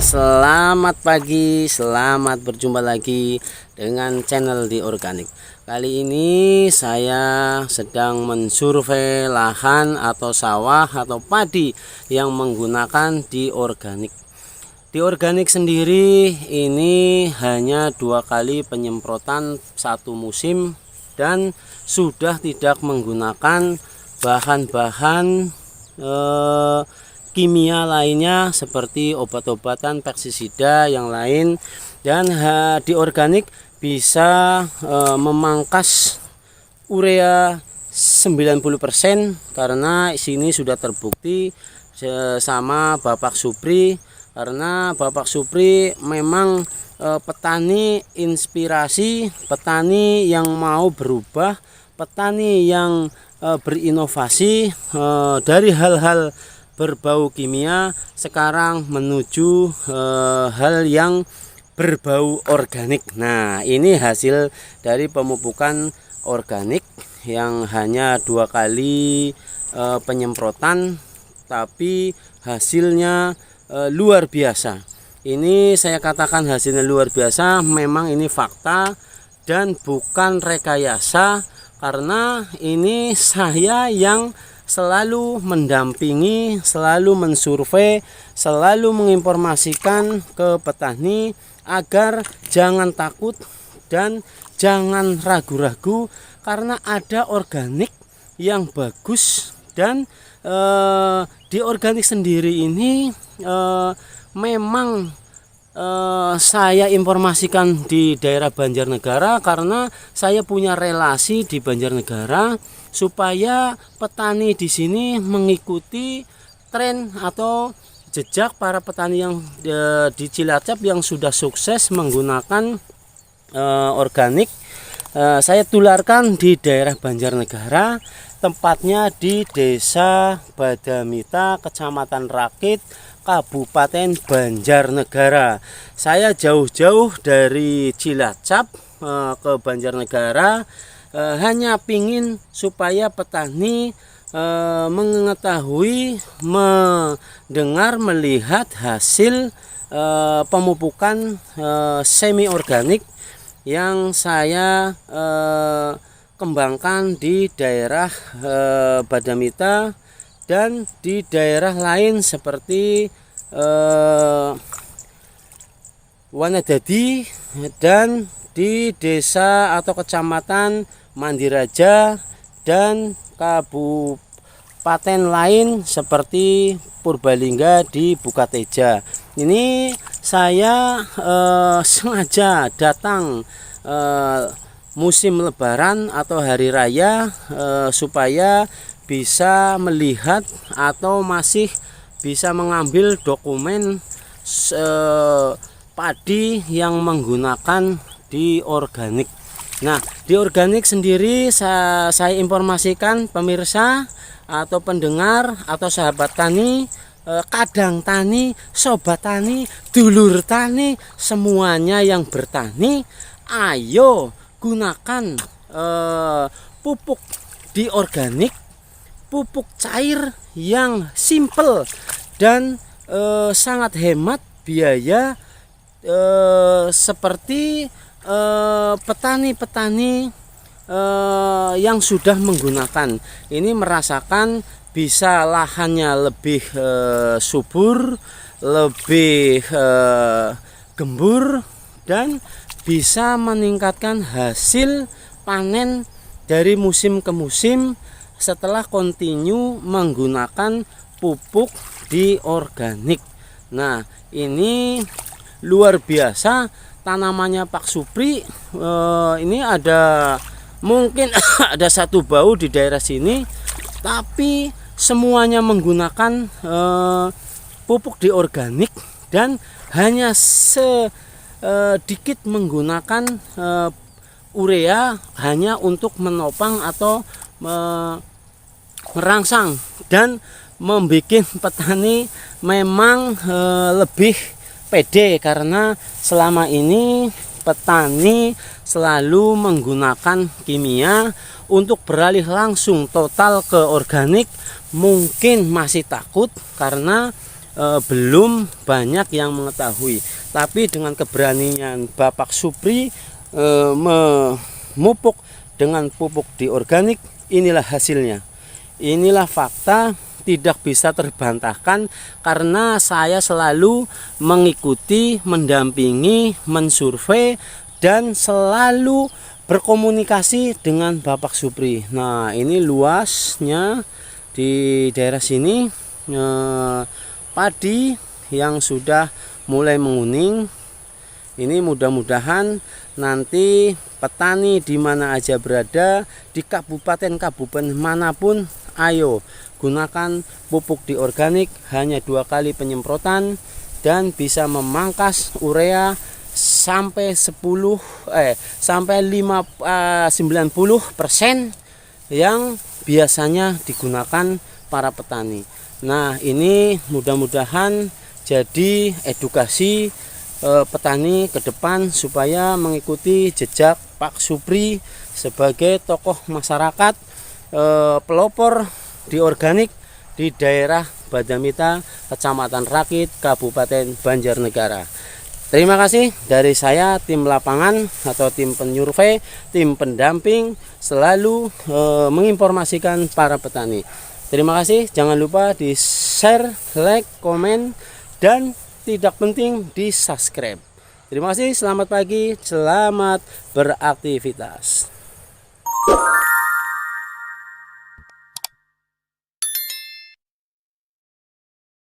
Selamat pagi, selamat berjumpa lagi dengan channel di Organik. Kali ini saya sedang mensurvei lahan atau sawah atau padi yang menggunakan di organik. Di organik sendiri ini hanya 2 kali penyemprotan satu musim dan sudah tidak menggunakan bahan-bahan kimia lainnya seperti obat-obatan pestisida yang lain, dan di organik bisa memangkas urea 90% karena sini sudah terbukti sama Bapak Supri, karena Bapak Supri memang petani inspirasi, petani yang mau berubah, petani yang berinovasi dari hal-hal berbau kimia sekarang menuju hal yang berbau organik. Nah, ini hasil dari pemupukan organik yang hanya 2 kali penyemprotan, tapi hasilnya luar biasa. Ini saya katakan hasilnya luar biasa, memang ini fakta dan bukan rekayasa, karena ini saya yang selalu mendampingi, selalu mensurvei, selalu menginformasikan ke petani agar jangan takut dan jangan ragu-ragu, karena ada organik yang bagus. Dan di organik sendiri ini memang saya informasikan di daerah Banjarnegara karena saya punya relasi di Banjarnegara, supaya petani di sini mengikuti tren atau jejak para petani yang di Cilacap yang sudah sukses menggunakan organik. Saya tularkan di daerah Banjarnegara, tempatnya di Desa Badamita, Kecamatan Rakit, Kabupaten Banjarnegara. Saya jauh-jauh dari Cilacap ke Banjarnegara, hanya pingin supaya petani mengetahui, mendengar, melihat hasil pemupukan semi organik yang saya kembangkan di daerah Badamita dan di daerah lain seperti Wanadadi dan di desa atau kecamatan Mandiraja dan kabupaten lain seperti Purbalingga di Bukateja. Ini saya sengaja datang musim lebaran atau hari raya supaya bisa melihat atau masih bisa mengambil dokumen padi yang menggunakan di organik. Nah, di organik sendiri saya informasikan pemirsa atau pendengar atau sahabat tani, kadang tani, sobat tani, dulur tani, semuanya yang bertani, ayo gunakan pupuk di organik, pupuk cair yang simple dan sangat hemat biaya, seperti petani-petani yang sudah menggunakan ini merasakan bisa lahannya lebih subur, lebih gembur, dan bisa meningkatkan hasil panen dari musim ke musim setelah kontinu menggunakan pupuk di organik. Nah, ini luar biasa tanamannya Pak Supri. Ini ada mungkin ada satu bau di daerah sini, tapi semuanya menggunakan pupuk di organik dan hanya sedikit menggunakan urea hanya untuk menopang atau merangsang dan membuat petani memang lebih pede, karena selama ini petani selalu menggunakan kimia. Untuk beralih langsung total ke organik mungkin masih takut karena belum banyak yang mengetahui. Tapi dengan keberanian Bapak Supri memupuk dengan pupuk di organik, inilah hasilnya. Inilah fakta, tidak bisa terbantahkan karena saya selalu mengikuti, mendampingi, mensurvei dan selalu berkomunikasi dengan Bapak Supri. Nah, ini luasnya di daerah sini padi yang sudah mulai menguning. Ini mudah-mudahan nanti petani di mana aja berada, di kabupaten-kabupaten manapun, ayo gunakan pupuk di organik, hanya 2 kali penyemprotan dan bisa memangkas urea sampai 90% yang biasanya digunakan para petani. Nah, ini mudah-mudahan jadi edukasi petani ke depan supaya mengikuti jejak Pak Supri sebagai tokoh masyarakat pelopor di organik di daerah Badamita, Kecamatan Rakit, Kabupaten Banjarnegara. Terima kasih dari saya, tim lapangan atau tim penyurvei, tim pendamping, selalu menginformasikan para petani. Terima kasih, jangan lupa di share, like, komen, dan tidak penting di subscribe. Terima kasih, selamat pagi, selamat beraktivitas.